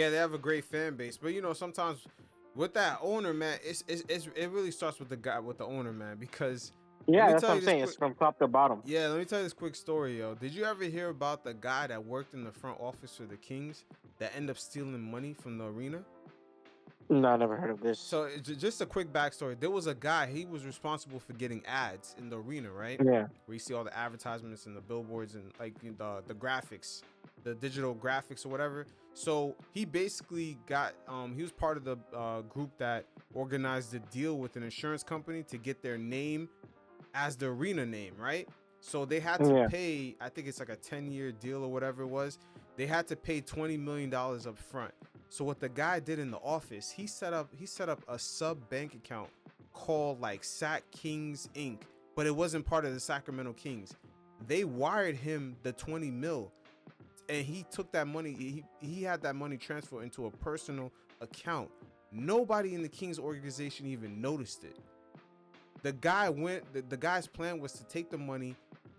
Yeah, they have a great fan base, but you know, sometimes with that owner, man, it really starts with the guy, with the owner, man. Because let Yeah, me that's tell what you I'm this saying. It's quick. from top to bottom. Yeah, let me tell you this quick story, yo. Did you ever hear about the guy that worked in the front office for the Kings that ended up stealing money from the arena? No, I never heard of this. So just a quick backstory. There was a guy. He was responsible for getting ads in the arena, right? Yeah, Where you see all the advertisements and the billboards and like the graphics, the digital graphics or whatever. So he basically got he was part of the group that organized the deal with an insurance company to get their name as the arena name, right? So they had to yeah, pay, I think it's like a 10-year deal or whatever it was. They had to pay $20 million up front. So what the guy did in the office, he set up a sub bank account called like Sac Kings Inc., but it wasn't part of the Sacramento Kings. They wired him the 20 mil and he took that money, he had that money transferred into a personal account. Nobody in the Kings organization even noticed it. The guy's plan was to take the money,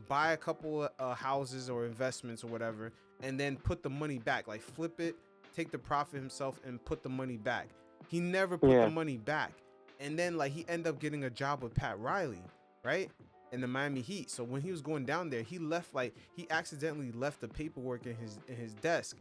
buy a couple of houses or investments or whatever, and then put the money back, like flip it, take the profit himself and put the money back. He never put the yeah, money back. And then like he ended up getting a job with Pat Riley, right, in the Miami Heat. So when he was going down there, he accidentally left the paperwork in his desk.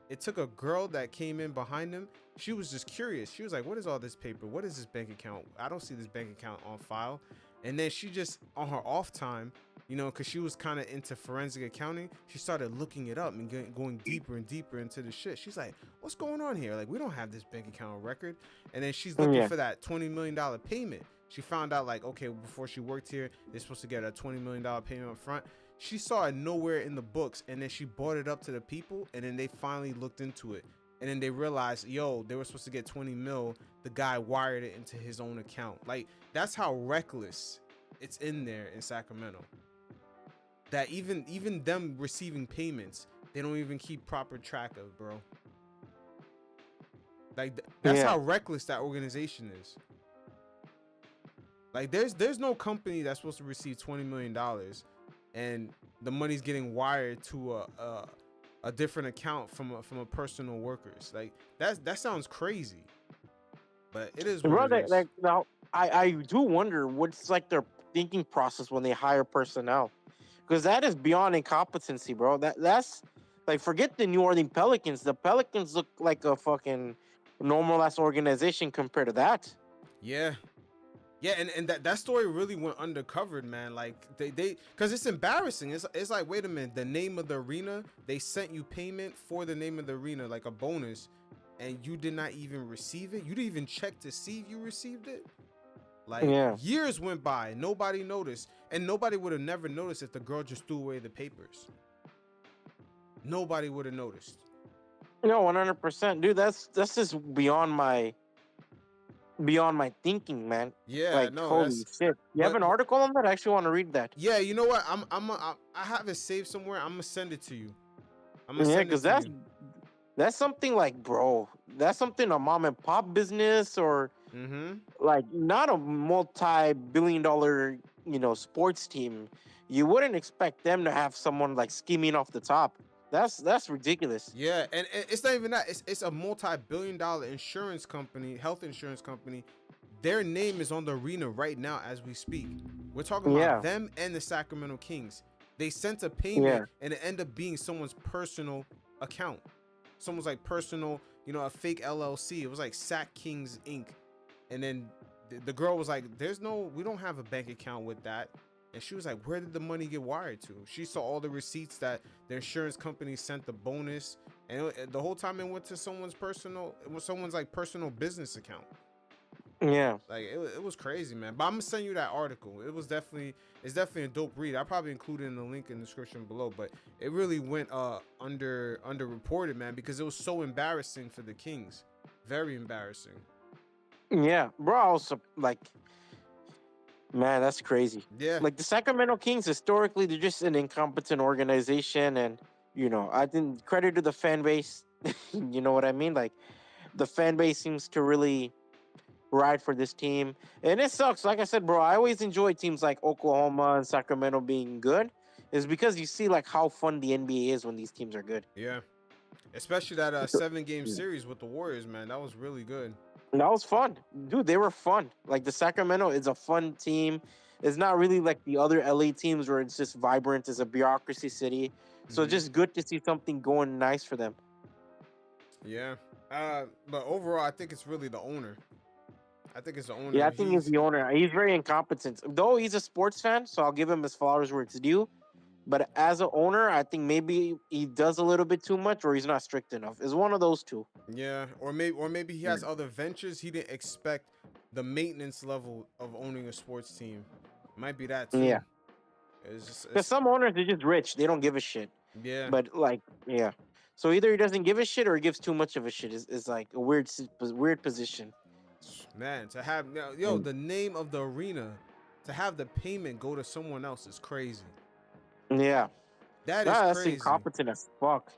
It took a girl that came in behind him. She was just curious. She was like, "What is all this paper? What is this bank account? I don't see this bank account on file." And then she just, on her off time, you know, because she was kind of into forensic accounting, she started looking it up and going deeper and deeper into the shit. She's like, "What's going on here? Like, we don't have this bank account record." And then she's looking yeah. for that $20 million payment. She found out like, okay, before she worked here, they're supposed to get a $20 million payment up front. She saw it nowhere in the books, and then she brought it up to the people, and then they finally looked into it. And then they realized, yo, they were supposed to get 20 mil. The guy wired it into his own account. Like, that's how reckless it's in there in Sacramento. That even them receiving payments, they don't even keep proper track of, bro. Like that's Yeah. how reckless that organization is. Like there's no company that's supposed to receive $20 million and the money's getting wired to a different account from a personal workers. Like that sounds crazy, but it is what Bro, it is. like now, I do wonder what's like their thinking process when they hire personnel, because that is beyond incompetency, bro. That's like, forget the New Orleans Pelicans. The Pelicans look like a fucking normal ass organization compared to that. Yeah. Yeah, and that story really went undercovered, man. Like they because it's embarrassing. It's like, wait a minute, the name of the arena, they sent you payment for the name of the arena, like a bonus, and you did not even receive it. You didn't even check to see if you received it. Like Yeah. years went by, nobody noticed, and nobody would have never noticed if the girl just threw away the papers. Nobody would have noticed. No, 100%, dude. That's just beyond my thinking, man. Yeah, Like, no, holy that's shit. You have but, an but article on that? I actually want to read that. yeah, you know what? I have it saved somewhere. I'm gonna send it to you. I'm gonna Yeah, send it because to that's you. that's something like, bro. That's something a mom and pop business, or Mm-hmm. like not a multi-billion-dollar, sports team. You wouldn't expect them to have someone like skimming off the top. That's ridiculous. Yeah, and it's not even that. It's a multi-billion-dollar insurance company, health insurance company. Their name is on the arena right now as we speak. We're talking about Yeah, them and the Sacramento Kings. They sent a payment yeah, and it ended up being someone's personal account. Someone's like personal, a fake LLC. It was like Sac Kings Inc. And then the girl was like, we don't have a bank account with that. And she was like, where did the money get wired to? She saw all the receipts that the insurance company sent the bonus. And the whole time it went to it was someone's like personal business account. yeah. Like it was crazy, man. But I'm gonna send you that article. It's definitely a dope read. I probably included in the link in the description below, but it really went underreported, man, because it was so embarrassing for the Kings. Very embarrassing. Yeah, bro. I was like, man, that's crazy. Yeah. Like the Sacramento Kings, historically, they're just an incompetent organization, and I didn't credit to the fan base. You know what I mean? Like the fan base seems to really ride for this team, and it sucks. Like I said, bro, I always enjoy teams like Oklahoma and Sacramento being good, is because you see like how fun the NBA is when these teams are good. Yeah. Especially that 7-game series with the Warriors, man. That was really good. That was fun, dude. They were fun. Like the Sacramento is a fun team. It's not really like the other LA teams where it's just vibrant. It's a bureaucracy city, so Hmm. just good to see something going nice for them. Yeah. But overall, I think it's really the owner. I think it's the Yeah, owner. I think he's the owner. He's very incompetent. Though he's a sports fan, so I'll give him his flowers where it's due. But as an owner, I think maybe he does a little bit too much, or he's not strict enough. It's one of those two. Yeah, or maybe he has other ventures. He didn't expect the maintenance level of owning a sports team. Might be that too. Yeah, It's just because some owners are just rich; they don't give a shit. yeah. But like, yeah. So either he doesn't give a shit or he gives too much of a shit. Is like a weird position. Man, to have Mm. the name of the arena, to have the payment go to someone else is crazy. Yeah, That is that's crazy. incompetent as fuck.